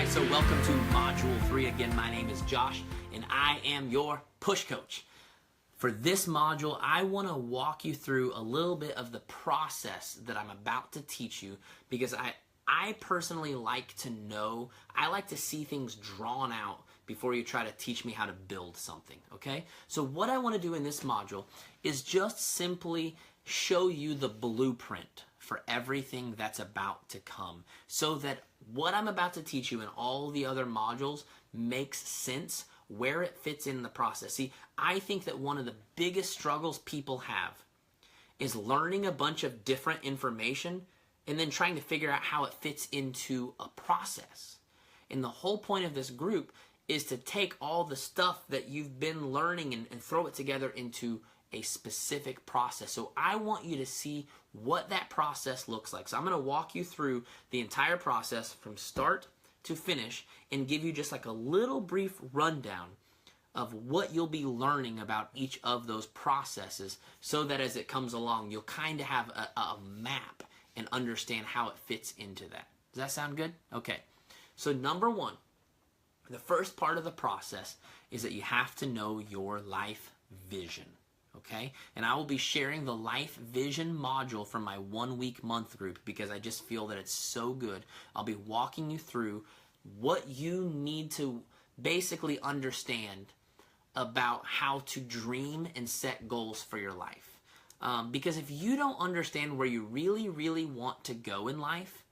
right, so welcome to Module 3. Again, my name is Josh, and I am your push coach. For this module, I want to walk you through a little bit of the process that I'm about to teach you, because I personally like to know, I like to see things drawn out before you try to teach me how to build something, okay? So what I want to do in this module is just simply show you the blueprint for everything that's about to come, so that what I'm about to teach you in all the other modules makes sense where it fits in the process. See, I think that one of the biggest struggles people have is learning a bunch of different information and then trying to figure out how it fits into a process. And the whole point of this group is to take all the stuff that you've been learning and throw it together into a specific process. So I want you to see what that process looks like. So I'm going to walk you through the entire process from start to finish and give you just like a little brief rundown of what you'll be learning about each of those processes, so that as it comes along, you'll kind of have a map and understand how it fits into that. Does that sound good? Okay. So number one, the first part of the process is that you have to know your life vision. Okay? And I will be sharing the life vision module from my 1 week month group because I just feel that it's so good. I'll be walking you through what you need to basically understand about how to dream and set goals for your life. Because if you don't understand where you really, really want to go in life,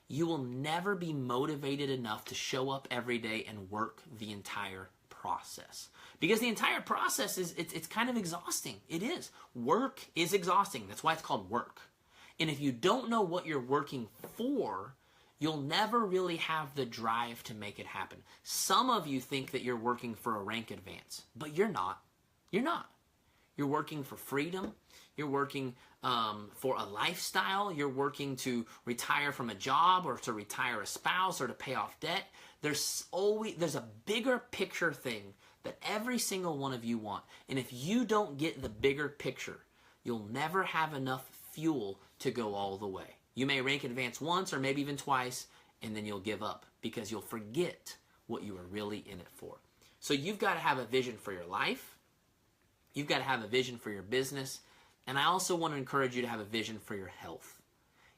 you will never be motivated enough to show up every day and work the entire process. Because the entire process it's kind of exhausting. It is. Work is exhausting. That's why it's called work. And if you don't know what you're working for, you'll never really have the drive to make it happen. Some of you think that you're working for a rank advance, but you're not. You're not. You're working for freedom. You're working for a lifestyle. You're working to retire from a job or to retire a spouse or to pay off debt. There's a bigger picture thing that every single one of you want. And if you don't get the bigger picture, you'll never have enough fuel to go all the way. You may rank advance once or maybe even twice, and then you'll give up because you'll forget what you were really in it for. So you've got to have a vision for your life. You've got to have a vision for your business. And I also want to encourage you to have a vision for your health.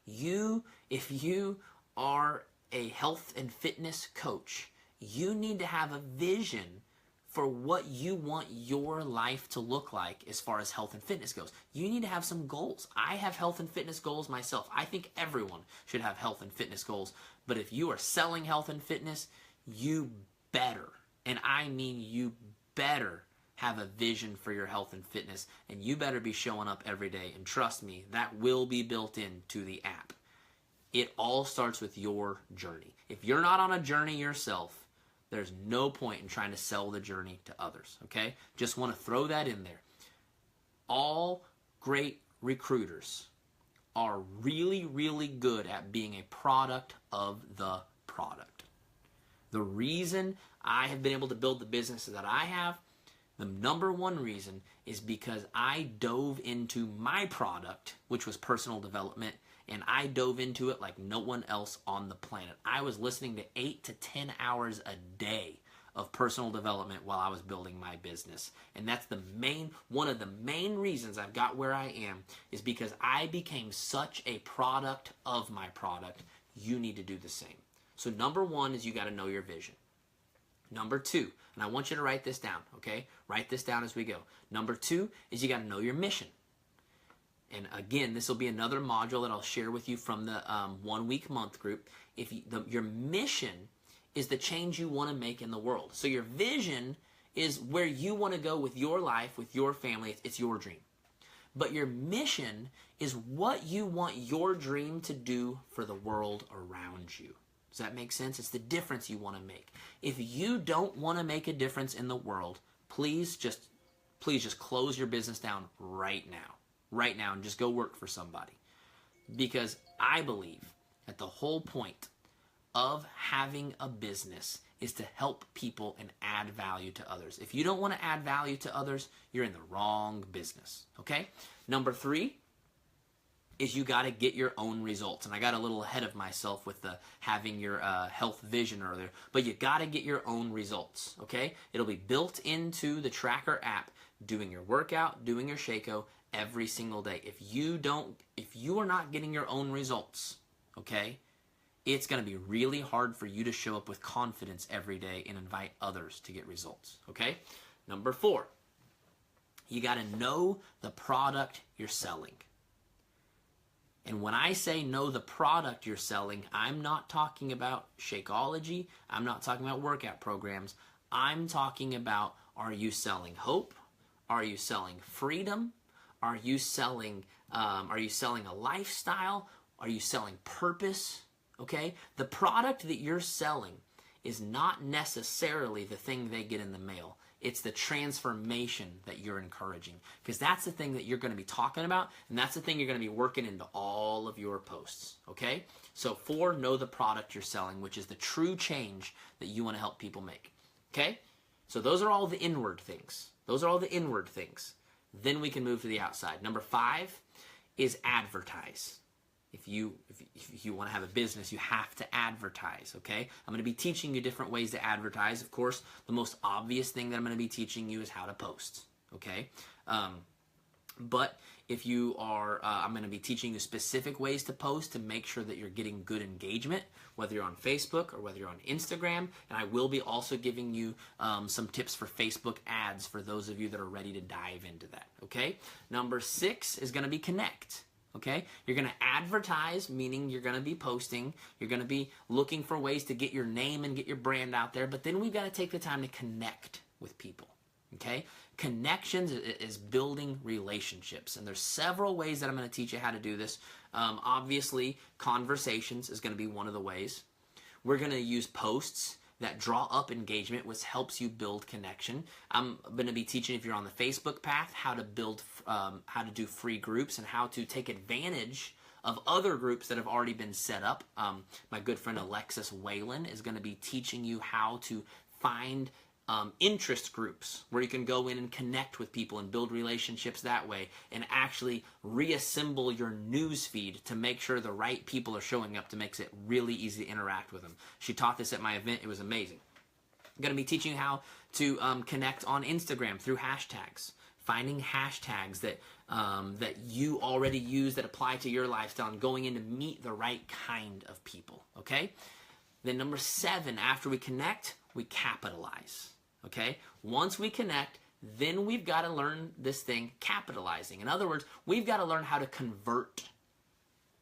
If you are a health and fitness coach, you need to have a vision for what you want your life to look like as far as health and fitness goes. You need to have some goals. I have health and fitness goals myself. I think everyone should have health and fitness goals. But if you are selling health and fitness, you better, and I mean you better, have a vision for your health and fitness, and you better be showing up every day. And trust me, that will be built into the app. It all starts with your journey. If you're not on a journey yourself, there's no point in trying to sell the journey to others, okay? Just want to throw that in there. All great recruiters are really, really good at being a product of the product. The reason I have been able to build the businesses that I have, the number one reason is because I dove into my product, which was personal development, and I dove into it like no one else on the planet. I was listening to 8 to 10 hours a day of personal development while I was building my business. And that's one of the main reasons I've got where I am, is because I became such a product of my product. You need to do the same. So number one is you got to know your vision. Number two, and I want you to write this down, okay? Write this down as we go. Number two is you got to know your mission. And again, this will be another module that I'll share with you from the 1 week month group. Your mission is the change you want to make in the world. So your vision is where you want to go with your life, with your family. It's your dream. But your mission is what you want your dream to do for the world around you. Does that make sense? It's the difference you want to make. If you don't want to make a difference in the world, please just close your business down right now, and just go work for somebody. Because I believe that the whole point of having a business is to help people and add value to others. If you don't want to add value to others, you're in the wrong business, okay? Number three is you got to get your own results. And I got a little ahead of myself with the having your health vision earlier, but you got to get your own results, okay? It'll be built into the tracker app, doing your workout, doing your Shaco every single day. If you are not getting your own results, okay, it's going to be really hard for you to show up with confidence every day and invite others to get results, okay? Number 4, you got to know the product you're selling. And when I say know the product you're selling, I'm not talking about Shakeology. I'm not talking about workout programs. I'm talking about, are you selling hope? Are you selling freedom? Are you selling a lifestyle? Are you selling purpose? Okay? The product that you're selling is not necessarily the thing they get in the mail. It's the transformation that you're encouraging, because that's the thing that you're going to be talking about, and that's the thing you're going to be working into all of your posts, okay? So 4, know the product you're selling, which is the true change that you want to help people make, okay? So those are all the inward things. Those are all the inward things. Then we can move to the outside. Number 5 is advertise. If you want to have a business, you have to advertise, okay? I'm going to be teaching you different ways to advertise. Of course, the most obvious thing that I'm going to be teaching you is how to post, okay? But if you are, I'm going to be teaching you specific ways to post to make sure that you're getting good engagement, whether you're on Facebook or whether you're on Instagram. And I will be also giving you some tips for Facebook ads for those of you that are ready to dive into that, okay? Number 6 is going to be connect. Okay, you're going to advertise, meaning you're going to be posting. You're going to be looking for ways to get your name and get your brand out there. But then we've got to take the time to connect with people. Okay, connections is building relationships, and there's several ways that I'm going to teach you how to do this. Obviously, conversations is going to be one of the ways. We're going to use posts that draw up engagement, which helps you build connection. I'm going to be teaching, if you're on the Facebook path, how to build, how to do free groups and how to take advantage of other groups that have already been set up. My good friend Alexis Whalen is going to be teaching you how to find interest groups where you can go in and connect with people and build relationships that way, and actually reassemble your news feed to make sure the right people are showing up, to make it really easy to interact with them. She taught this at my event. It was amazing. I'm going to be teaching you how to connect on Instagram through hashtags, finding hashtags that that you already use that apply to your lifestyle, and going in to meet the right kind of people, okay? Then number 7, after we connect, we capitalize. Okay? Once we connect, then we've got to learn this thing, capitalizing. In other words, we've got to learn how to convert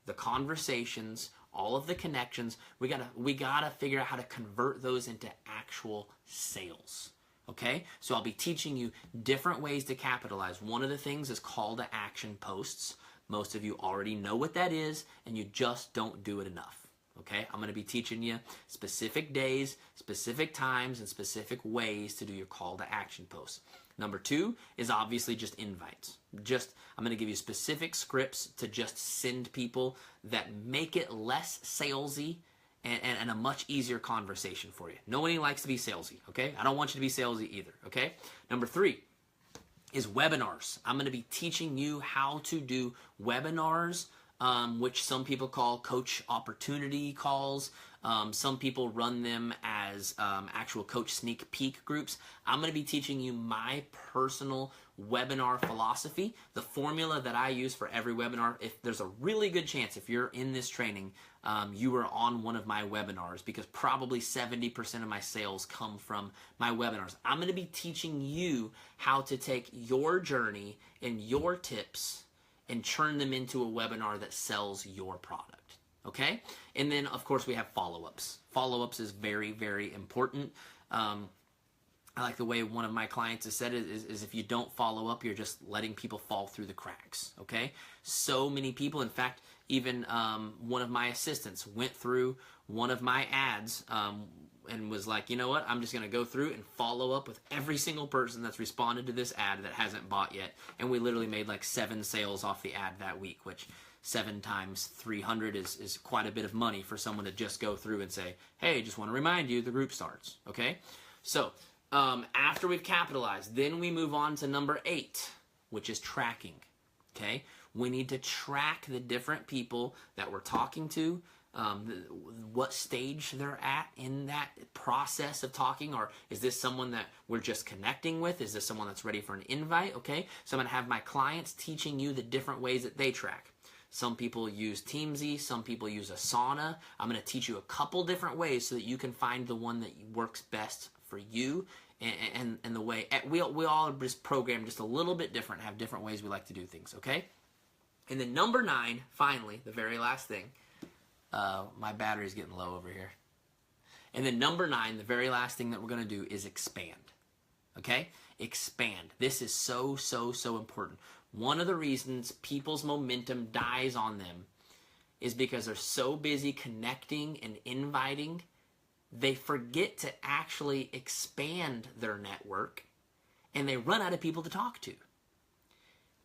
the conversations, all of the connections. We gotta figure out how to convert those into actual sales. Okay? So I'll be teaching you different ways to capitalize. One of the things is call to action posts. Most of you already know what that is, and you just don't do it enough. Okay, I'm going to be teaching you specific days, specific times, and specific ways to do your call to action posts. Number 2 is obviously just invites. I'm going to give you specific scripts to just send people that make it less salesy and a much easier conversation for you. Nobody likes to be salesy, okay? I don't want you to be salesy either, okay? Number 3 is webinars. I'm going to be teaching you how to do webinars, which some people call coach opportunity calls. Some people run them as actual coach sneak peek groups. I'm going to be teaching you my personal webinar philosophy, the formula that I use for every webinar. If there's a really good chance, if you're in this training, you are on one of my webinars, because probably 70% of my sales come from my webinars. I'm going to be teaching you how to take your journey and your tips and turn them into a webinar that sells your product, okay? And then, of course, we have follow-ups. Follow-ups is very, very important. I like the way one of my clients has said it, is if you don't follow up, you're just letting people fall through the cracks, okay? So many people, in fact, even one of my assistants went through one of my ads and was like, you know what, I'm just going to go through and follow up with every single person that's responded to this ad that hasn't bought yet. And we literally made like 7 sales off the ad that week, which 7 times 300 is quite a bit of money for someone to just go through and say, hey, just want to remind you the group starts, okay? So after we've capitalized, then we move on to number 8, which is tracking, okay? We need to track the different people that we're talking to, what stage they're at in that process of talking, or is this someone that we're just connecting with? Is this someone that's ready for an invite? Okay, so I'm going to have my clients teaching you the different ways that they track. Some people use Teamsy, some people use Asana. I'm going to teach you a couple different ways so that you can find the one that works best for you, and the way we all are just programmed just a little bit different, have different ways we like to do things, okay? And then number 9, finally, the very last thing. My battery's getting low over here. And then number 9, the very last thing that we're going to do is expand. Okay? Expand. This is so, so, so important. One of the reasons people's momentum dies on them is because they're so busy connecting and inviting, they forget to actually expand their network, and they run out of people to talk to.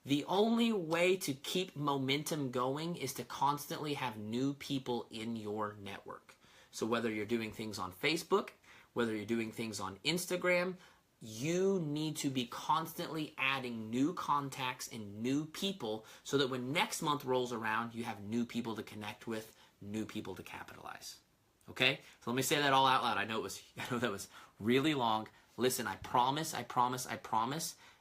The only way to keep momentum going is to constantly have new people in your network. So whether you're doing things on Facebook, whether you're doing things on Instagram, you need to be constantly adding new contacts and new people so that when next month rolls around, you have new people to connect with, new people to capitalize. Okay? So let me say that all out loud. I know that was really long. Listen, I promise,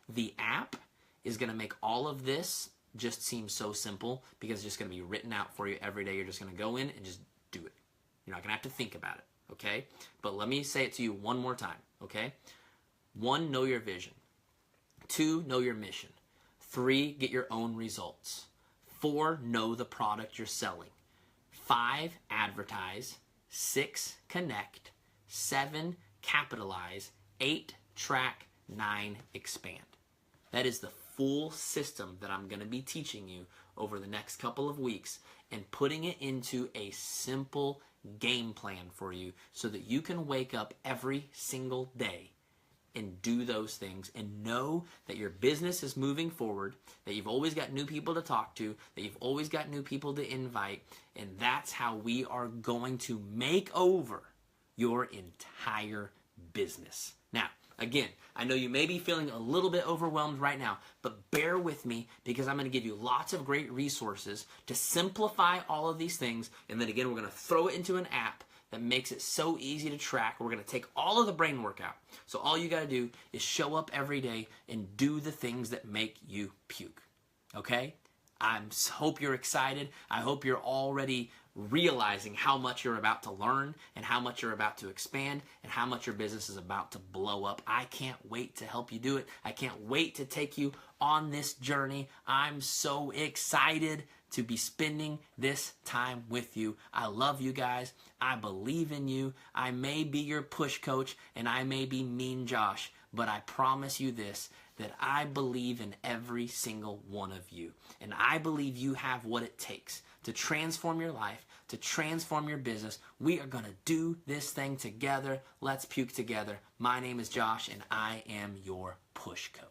the app is going to make all of this just seem so simple because it's just going to be written out for you every day. You're just going to go in and just do it. You're not going to have to think about it, okay? But let me say it to you one more time, okay? 1, know your vision. 2, know your mission. 3, get your own results. 4, know the product you're selling. 5, advertise. 6, connect. 7, capitalize. 8, track. 9, expand. That is the full system that I'm going to be teaching you over the next couple of weeks and putting it into a simple game plan for you so that you can wake up every single day and do those things and know that your business is moving forward, that you've always got new people to talk to, that you've always got new people to invite, and that's how we are going to make over your entire business. Now, again, I know you may be feeling a little bit overwhelmed right now, but bear with me because I'm going to give you lots of great resources to simplify all of these things, and then again, we're going to throw it into an app that makes it so easy to track. We're going to take all of the brain work out. So all you got to do is show up every day and do the things that make you puke. Okay? I hope you're excited. I hope you're already realizing how much you're about to learn and how much you're about to expand and how much your business is about to blow up. I can't wait to help you do it. I can't wait to take you on this journey. I'm so excited to be spending this time with you. I love you guys. I believe in you. I may be your push coach and I may be Mean Josh, but I promise you this, that I believe in every single one of you. And I believe you have what it takes to transform your life, to transform your business. We are going to do this thing together. Let's puke together. My name is Josh, and I am your push coach.